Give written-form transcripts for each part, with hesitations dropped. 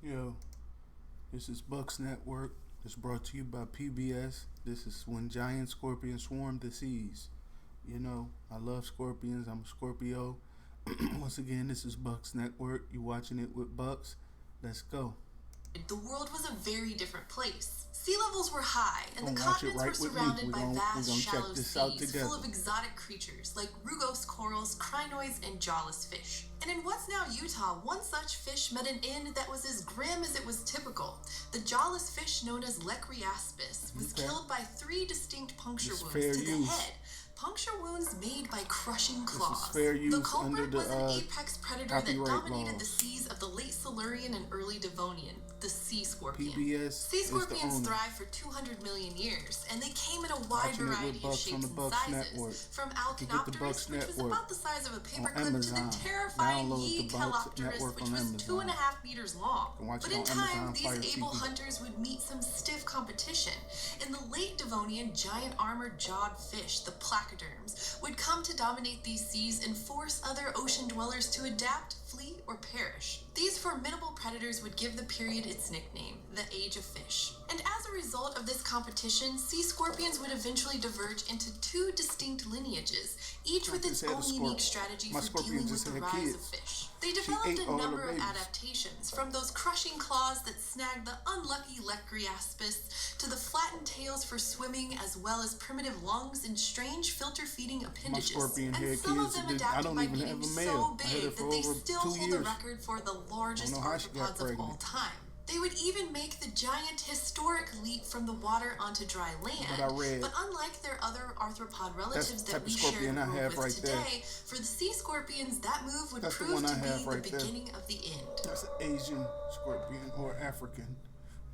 Yo, this is Bucks Network. It's brought to you by PBS. This is when giant scorpions swarm the seas. You know, I love scorpions. I'm a Scorpio. Once again, this is Bucks Network. You watching it with Bucks? Let's go. The world was a very different place. Sea levels were high, and the Gonna watch it continents were right with me. surrounded We're by gonna, we're vast, gonna check shallow this out seas together. full of exotic creatures like rugose corals, crinoids, and jawless fish. And in what's now Utah, one such fish met an end that was as grim as it was typical. The jawless fish, known as Lecriaspis, was killed by 3 distinct puncture It's wounds fair to the use. head. Puncture wounds made by crushing claws. fair use The culprit under the, was an apex predator that copyright dominated laws. the seas of the late Silurian and early Devonian, the sea scorpion. PBS Sea is the scorpions owner. thrived for 200 million years, and they came in a wide Watching it with variety of Bucks on shapes the and Bucks sizes, Network. from You get the Bucks Alcanopterus, which was Network about the size of a on paperclip, to Amazon. the terrifying Download the Bucks Calopterus, Network which on was Amazon. 2.5 meters long. You can watch But it in on time, Amazon Fire these able TV. hunters would meet some stiff competition. In the late Devonian, giant armored jawed fish, the placoderms, would come to dominate these seas and force other ocean dwellers to adapt, flee, or perish. These formidable predators would give the period its nickname, the Age of Fish. And as a result of this competition, sea scorpions would eventually diverge into 2 distinct lineages, each with its just had a own scorpion. unique strategy My for scorpion dealing with just the had rise of kids. fish. They She developed ate a all the number of babies. adaptations, from those crushing claws that snagged the unlucky Lecriaspis to the flattened tails for swimming, as well as primitive lungs and strange filter-feeding My appendages. scorpion And had some of kids. them I adapted don't by even have getting a so male. I had big her for that they over still 2 hold the years. record for the largest I don't know how she got arthropods of all pregnant. time. They would even make the giant historic leap from the water onto dry land. But I read- But unlike their other arthropod relatives the that type we of share scorpion the I world have with right there. today, for the sea scorpions, that move would That's the prove one to I have be the right there. beginning of the end. That's an Asian scorpion or African.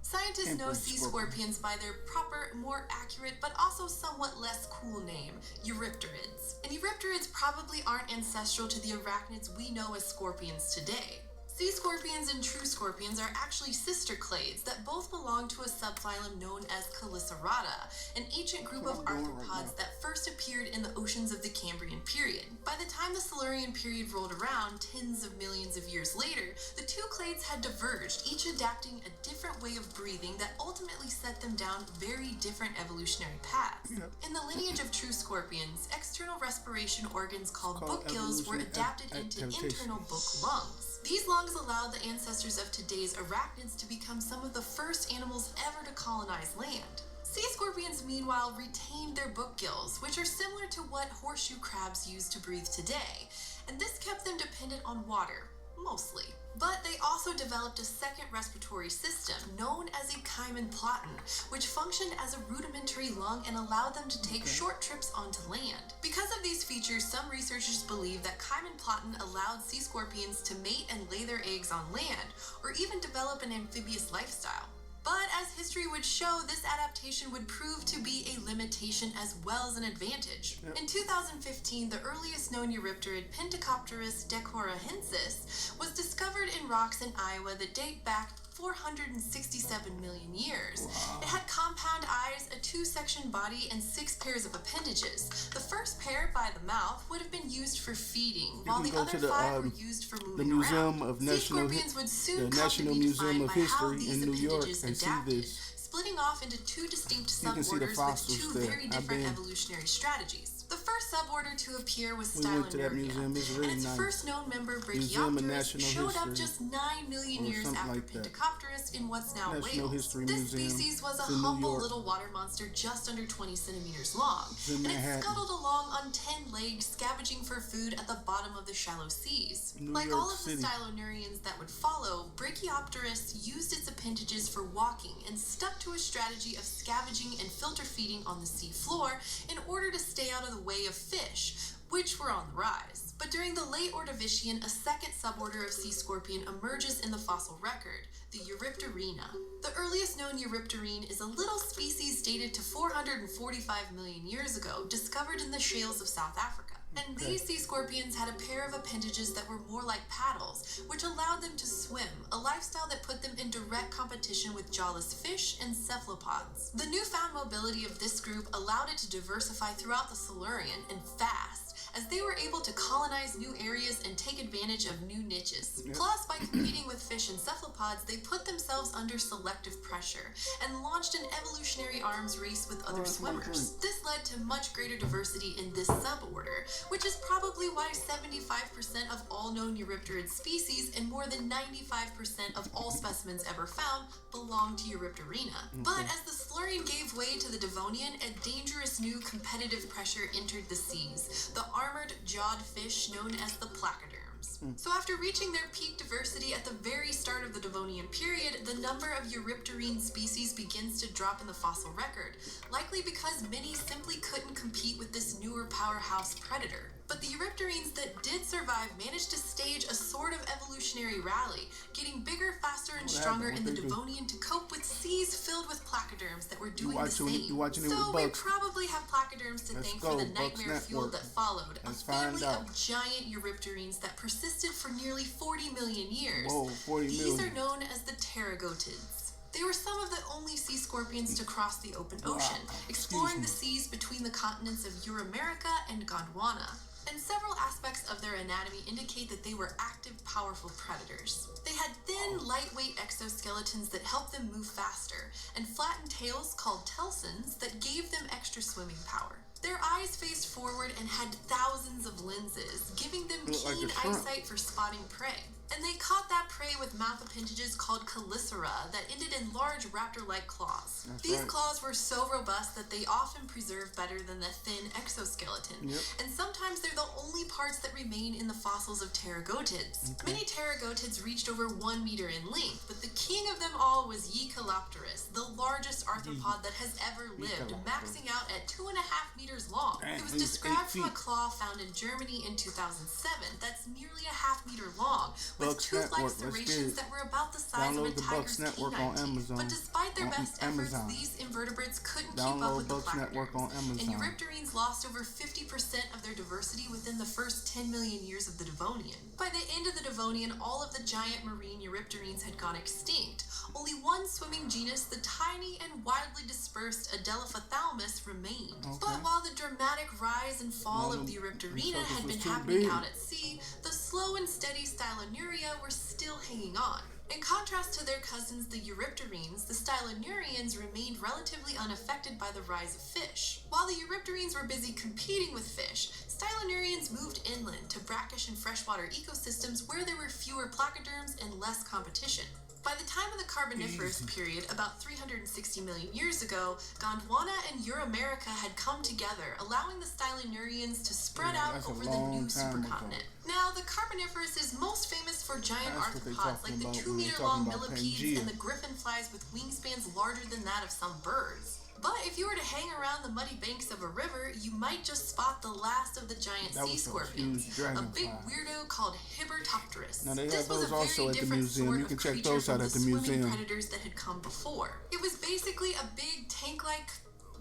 Scientists know Emperor sea scorpion. scorpions by their proper, more accurate, but also somewhat less cool name, Eurypterids. And Eurypterids probably aren't ancestral to the arachnids we know as scorpions today. Sea scorpions and true scorpions are actually sister clades that both belong to a subphylum known as Chelicerata, an ancient group of What I'm doing right arthropods now. that first appeared in the oceans of the Cambrian period. By the time the Silurian period rolled around, tens of millions of years later, the 2 clades had diverged, each adapting a different way of breathing that ultimately set them down very different evolutionary paths. Yep. In the lineage of true scorpions, external respiration organs called called book gills were evolution adapted into adaptation. internal book lungs. These lungs allowed the ancestors of today's arachnids to become some of the first animals ever to colonize land. Sea scorpions, meanwhile, retained their book gills, which are similar to what horseshoe crabs use to breathe today, and this kept them dependent on water, mostly. But they also developed a second respiratory system known as a chimenplaton, which functioned as a rudimentary lung and allowed them to take short trips onto land. Because of these features, some researchers believe that chimenplaton allowed sea scorpions to mate and lay their eggs on land, or even develop an amphibious lifestyle. But as history would show, this adaptation would prove to be a limitation as well as an advantage. Yep. In 2015, the earliest known Eurypterid, Pentacopterus decorahensis, was discovered in rocks in Iowa that date back 467 million years. Wow. It had compound eyes, a 2-section body, and 6 pairs of appendages. The first pair, by the mouth, would have been used for feeding, while can the go other to the, 5 were used for The moving Museum around. of Sea National scorpions would soon the come National to be Museum defined of by how History these in New York appendages and see adapted, this. splitting off into 2 distinct You can see the suborders with fossils 2 there. very I've different been- evolutionary strategies. The first suborder to appear was We went to that Styloneria, museum. It's really and its nice. first known member, Museum of Brachiopterus, National showed up History, just 9 million or years something after like that. Pentacopterus in what's now National Wales. History This Museum. species was a It's in New humble York. little water monster just under 20 centimeters long, It's in and it Manhattan. scuttled along on 10 legs, scavenging for food at the bottom of the shallow seas. New Like York all of City. the Stylonerians that would follow, Brachiopterus used its appendages for walking and stuck to a strategy of scavenging and filter feeding on the sea floor in order to stay out of the way of fish, which were on the rise. But during the late Ordovician, a second suborder of sea scorpion emerges in the fossil record, the Eurypterina. The earliest known Eurypterine is a little species dated to 445 million years ago, discovered in the shales of South Africa. And these sea scorpions had a pair of appendages that were more like paddles, which allowed them to swim, a lifestyle that put them in direct competition with jawless fish and cephalopods. The newfound mobility of this group allowed it to diversify throughout the Silurian, and fast, as they were able to colonize new areas and take advantage of new niches. Yep. Plus, by competing with fish and cephalopods, they put themselves under selective pressure and launched an evolutionary arms race with other swimmers. This led to much greater diversity in this suborder, which is probably why 75% of all known Eurypterid species and more than 95% of all specimens ever found belong to Eurypterina. But as the Silurian gave way to the Devonian, a dangerous new competitive pressure entered the seas, the armored jawed fish known as the placoderms. So after reaching their peak diversity at the very start of the Devonian period, the number of Eurypterine species begins to drop in the fossil record, likely because many simply couldn't compete with this newer powerhouse predator. But the Eurypterines that did survive managed to stage a sort of evolutionary rally, getting bigger, faster, and stronger in the Devonian to cope with seas filled with placoderms that were doing the same. So we probably have placoderms to thank for the nightmare fuel that followed, a family of giant Eurypterines that persisted for nearly 40 million years. Whoa, 40 million. These are known as the Terra Gotens. They were some of the only sea scorpions to cross the open ocean, exploring the seas between the continents of Euramerica and Gondwana. And several aspects of their anatomy indicate that they were active, powerful predators. They had thin, lightweight exoskeletons that helped them move faster, and flattened tails called telsons that gave them extra swimming power. Their eyes faced forward and had thousands of lenses, giving them keen eyesight for spotting prey. And they caught that prey with mouth appendages called chelicera that ended in large raptor-like claws. These claws were so robust that they often preserve better than the thin exoskeleton. And sometimes they're the only parts that remain in the fossils of Terra Gotids. Many Terra Gotids reached over 1 meter in length, but the king of them all was Eucalypterus, the largest arthropod that has ever lived, maxing out at 2.5 meters long. It was described from a claw found in Germany in 2007 that's nearly a half meter long, with tooth-like serrations that were about the size of a tiger's canine teeth. But despite their best efforts, these invertebrates couldn't keep up with the placoderms, and Eurypterines lost over 50% of their diversity within the first 10 million years of the Devonian. By the end of the Devonian, all of the giant marine Eurypterines had gone extinct. Only one swimming genus, the tiny and widely dispersed Adelphathalmus, remained. But while the dramatic rise and fall of the Eurypterina had been happening out at sea, the slow and steady Stylonuria were still hanging on. In contrast to their cousins, the Eurypterines, the Stylonurians remained relatively unaffected by the rise of fish. While the Eurypterines were busy competing with fish, Stylonurians moved inland to brackish and freshwater ecosystems where there were fewer placoderms and less competition. By the time of the Carboniferous period, about 360 million years ago, Gondwana and Euramerica had come together, allowing the Stylonurians to spread out over the new supercontinent. Now, the Carboniferous is most famous for giant arthropods like the 2-meter-long millipedes and the griffinflies with wingspans larger than that of some birds. But if you were to hang around the muddy banks of a river, you might just spot the last of the giant sea scorpions, a big weirdo called Hibbertopterus. Now they this have was those a very also at the different museum. sort You of can check creature those from out the at the swimming museum. predators that had come before. It was basically a big tank-like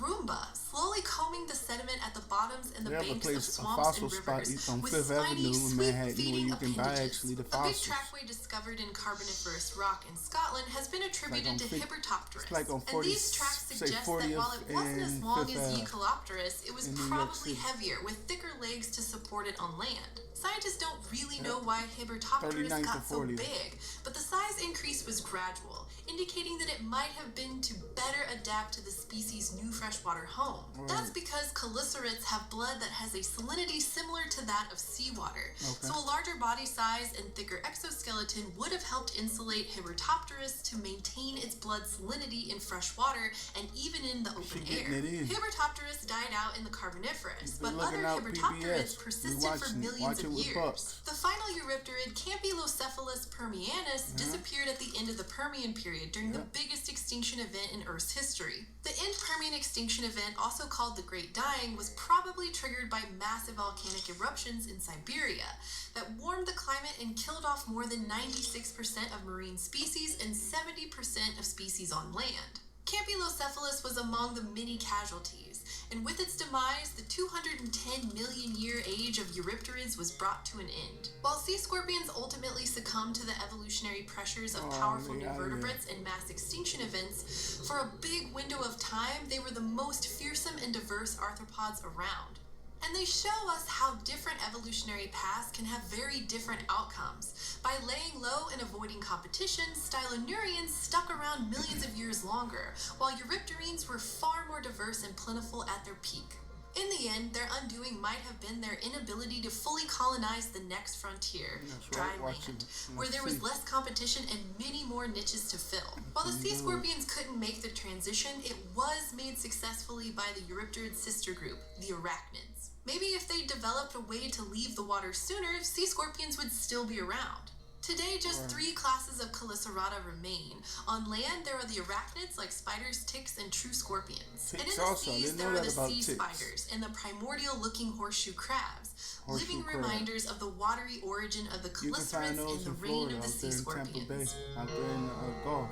Roomba, slowly combing the sediment at the bottoms and the banks of swamps and rivers, on with Fifth spiny, Avenue in Manhattan, where sweet-feeding you can buy appendages. actually the A big fossils. trackway discovered in Carboniferous rock in Scotland has been attributed to Hibbertopterus. Like on 40, and these tracks suggest that while it wasn't as long as Eucalypterus, it was probably heavier, with thicker legs to support it on land. Scientists don't really know why Hibbertopterus got so big, but the size increase was gradual, indicating that it might have been to better adapt to the species' new freshwater home. That's because chelicerates have blood that has a salinity similar to that of seawater, so a larger body size and thicker exoskeleton would have helped insulate Hibbertopterus to maintain its blood salinity in fresh water and even in the open air. Hibbertopterus died out in the Carboniferous, but other Hibbertopterids persisted for millions of years. The final Eurypterid, Campilocephalus permianus, disappeared at the end of the Permian period during the biggest extinction event in Earth's history. The end Permian extinction event, also called the Great Dying, was probably triggered by massive volcanic eruptions in Siberia that warmed the climate and killed off more than 96% of marine species and 70% of species on land. Campilocephalus was among the many casualties, and with its demise, the 210 million year age of Eurypterids was brought to an end. While sea scorpions ultimately succumbed to the evolutionary pressures of powerful new vertebrates and mass extinction events, for a big window of time, they were the most fearsome and diverse arthropods around. And they show us how different evolutionary paths can have very different outcomes. By laying low and avoiding competition, Stylonurians stuck around millions of years longer, while Eurypterines were far more diverse and plentiful at their peak. In the end, their undoing might have been their inability to fully colonize the next frontier, dry land, where there was less competition and many more niches to fill. While the sea scorpions couldn't make the transition, it was made successfully by the Eurypterid sister group, the arachnids. Maybe if they developed a way to leave the water sooner, sea scorpions would still be around. Today, just 3 classes of Chelicerata remain. On land, there are the arachnids like spiders, ticks, and true scorpions. And in the seas, there are the sea spiders and the primordial-looking horseshoe crabs, living reminders of the watery origin of the chelicerates and the reign of the sea scorpions. Out there in the Gulf.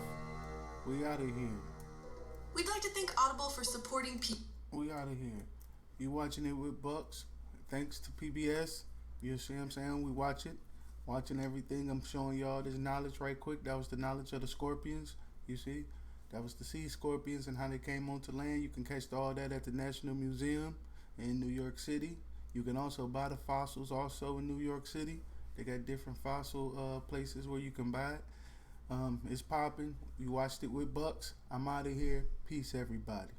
We out of here. We'd like to thank Audible for supporting people. We out of here. You watching it with Bucks? Thanks to PBS. You see what I'm saying? We watch it. Watching everything. I'm showing y'all this knowledge right quick. That was the knowledge of the scorpions. You see? That was the sea scorpions and how they came onto land. You can catch all that at the National Museum in New York City. You can also buy the fossils also in New York City. They got different fossil places where you can buy it. It's popping. You watched it with Bucks. I'm out of here. Peace, everybody.